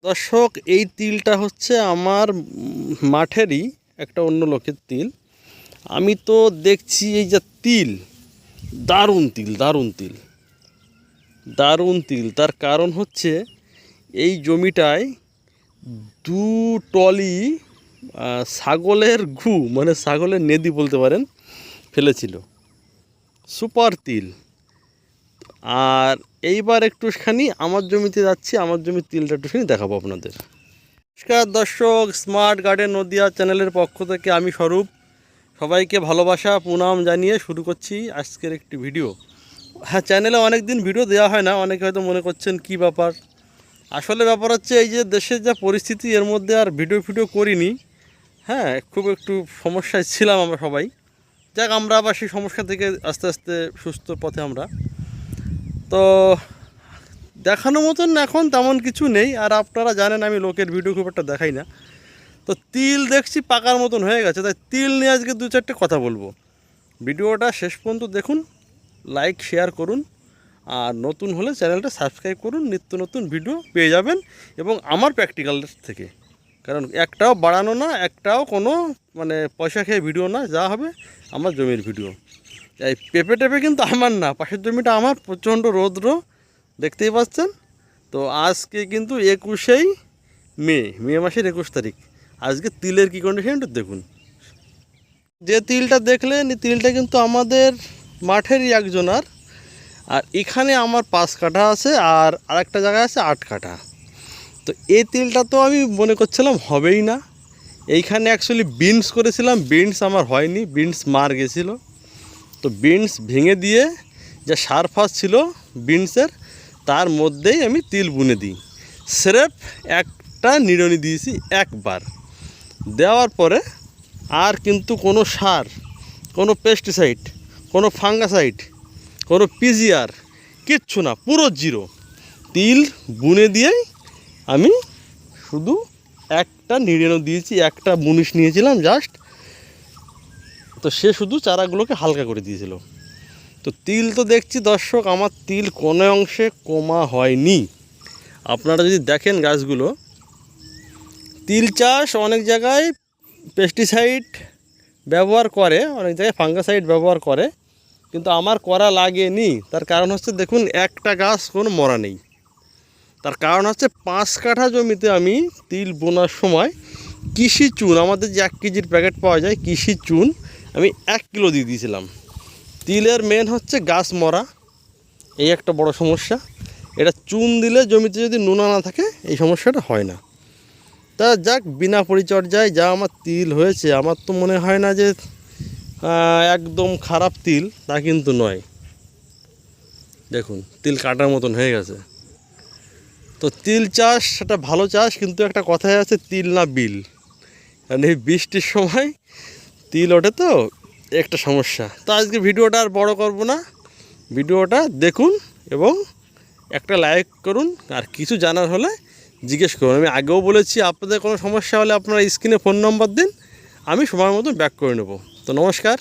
দর্শক, এই তিলটা হচ্ছে আমার মাঠেরই একটা অন্য লোকের তিল। আমি তো দেখছি এই যে তিল, দারুণ তিল, দারুণ তিল, দারুণ তিল। তার কারণ হচ্ছে এই জমিটায় 2 ট্রলি ছাগলের গু, মানে ছাগলের নেদি বলতে পারেন, ফেলেছিল। সুপার তিল। আর এইবার একটুখানি আমার জমিতে যাচ্ছি, আমার জমির তিলটা একটুখানি দেখাবো আপনাদের। নমস্কার দর্শক, স্মার্ট গার্ডেন নদিয়া চ্যানেলের পক্ষ থেকে আমি স্বরূপ সবাইকে ভালোবাসা প্রণাম জানিয়ে শুরু করছি আজকের একটি ভিডিও। হ্যাঁ, চ্যানেলে অনেক দিন ভিডিও দেওয়া হয় না, অনেকে হয়তো মনে করছেন কি ব্যাপার। আসলে ব্যাপার হচ্ছে এই যে দেশের যা পরিস্থিতি, এর মধ্যে আর ভিডিও করিনি। হ্যাঁ, খুব একটু সমস্যায় ছিলাম আমরা সবাই। যাক, আমরা আবার সেই সমস্যা থেকে আস্তে আস্তে সুস্থ পথে আমরা। তো দেখানোর মতন এখন তেমন কিছু নেই, আর আপনারা জানেন আমি লোকের ভিডিও খুব একটা দেখাই না। তো তিল দেখছি পাকার মতন হয়ে গেছে, তাই তিল নিয়ে আজকে 2-4টে কথা বলবো। ভিডিওটা শেষ পর্যন্ত দেখুন, লাইক শেয়ার করুন, আর নতুন হলে চ্যানেলটা সাবস্ক্রাইব করুন। নিত্য নতুন ভিডিও পেয়ে যাবেন, এবং আমার প্র্যাকটিক্যাল থেকে। কারণ একটাও বাড়ানো না, একটাও কোনো মানে পয়সা খেয়ে ভিডিও না, যা হবে আমার জমির ভিডিও। এই পেঁপে টেপে কিন্তু আমার না, পাশের জমিটা আমার, প্রচণ্ড রৌদ্র দেখতেই পাচ্ছেন। তো আজকে কিন্তু 21শে মে মাসের 21 তারিখ। আজকে তিলের কী কন্ডিশন একটু দেখুন। যে তিলটা দেখলেন, এই তিলটা কিন্তু আমাদের মাঠেরই একজনার। আর এখানে আমার 5 কাঠা আছে, আর আরেকটা জায়গায় আছে 8 কাঠা। তো এই তিলটা তো আমি মনে করছিলাম হবেই না। এইখানে অ্যাকচুয়ালি বিনস করেছিলাম, বিনস আমার হয়নি, বিনস মার গেছিলো। তো বিনস ভেঙে দিয়ে যা সার ফাস ছিল বিনসের, তার মধ্যেই আমি তিল বুনে দিই। স্রেফ একটা নিড়নি দিয়েছি একবার, দেওয়ার পরে আর কিন্তু কোনো সার, কোনো পেস্টিসাইড, কোনো ফাঙ্গাসাইড, কোনো পিজিআর, কিচ্ছু না, পুরো জিরো। তিল বুনে দিয়েই আমি শুধু একটা নিড়ানো দিয়েছি, একটা মুনিশ নিয়েছিলাম জাস্ট। তো সে শুধু চারাগুলোকে হালকা করে দিয়েছিল। তো তিল তো দেখছি দর্শক, আমার তিল কোনো অংশে কমা হয়নি। আপনারা যদি দেখেন গাছগুলো, তিল চাষ অনেক জায়গায় পেস্টিসাইড ব্যবহার করে, অনেক জায়গায় ফাঙ্গাসাইড ব্যবহার করে, কিন্তু আমার করা লাগেনি। তার কারণ হচ্ছে দেখুন, একটা গাছ কোনো মরা নেই। তার কারণ হচ্ছে 5 কাঠা জমিতে আমি তিল বোনার সময় কৃষি চুন, আমাদের যে 1 কেজির প্যাকেট পাওয়া যায় কৃষি চুন, আমি 1 কিলো দিয়ে দিয়েছিলাম। তিলের মেন হচ্ছে গাছ মরা, এই একটা বড় সমস্যা। এটা চুন দিলে জমিতে যদি নোনা না থাকে, এই সমস্যাটা হয় না। তা যাক, বিনা পরিচর্যায় যা আমার তিল হয়েছে, আমার তো মনে হয় না যে একদম খারাপ তিল, তা কিন্তু নয়। দেখুন, তিল কাটার মতন হয়ে গেছে। তো তিল চাষ একটা ভালো চাষ, কিন্তু একটা কথাই আছে, তিল না বিল। কারণ এই বৃষ্টির সময় তিল ওঠে, তো একটা সমস্যা। তো আজকে ভিডিওটা আর বড় করব না, ভিডিওটা দেখুন এবং একটা লাইক করুন। আর কিছু জানার হলে জিজ্ঞেস করুন। আমি আগেও বলেছি, আপনাদের কোনো সমস্যা হলে আপনারা স্ক্রিনে ফোন নম্বর দিন, আমি সময় মতো ব্যাক করে নেব। তো নমস্কার।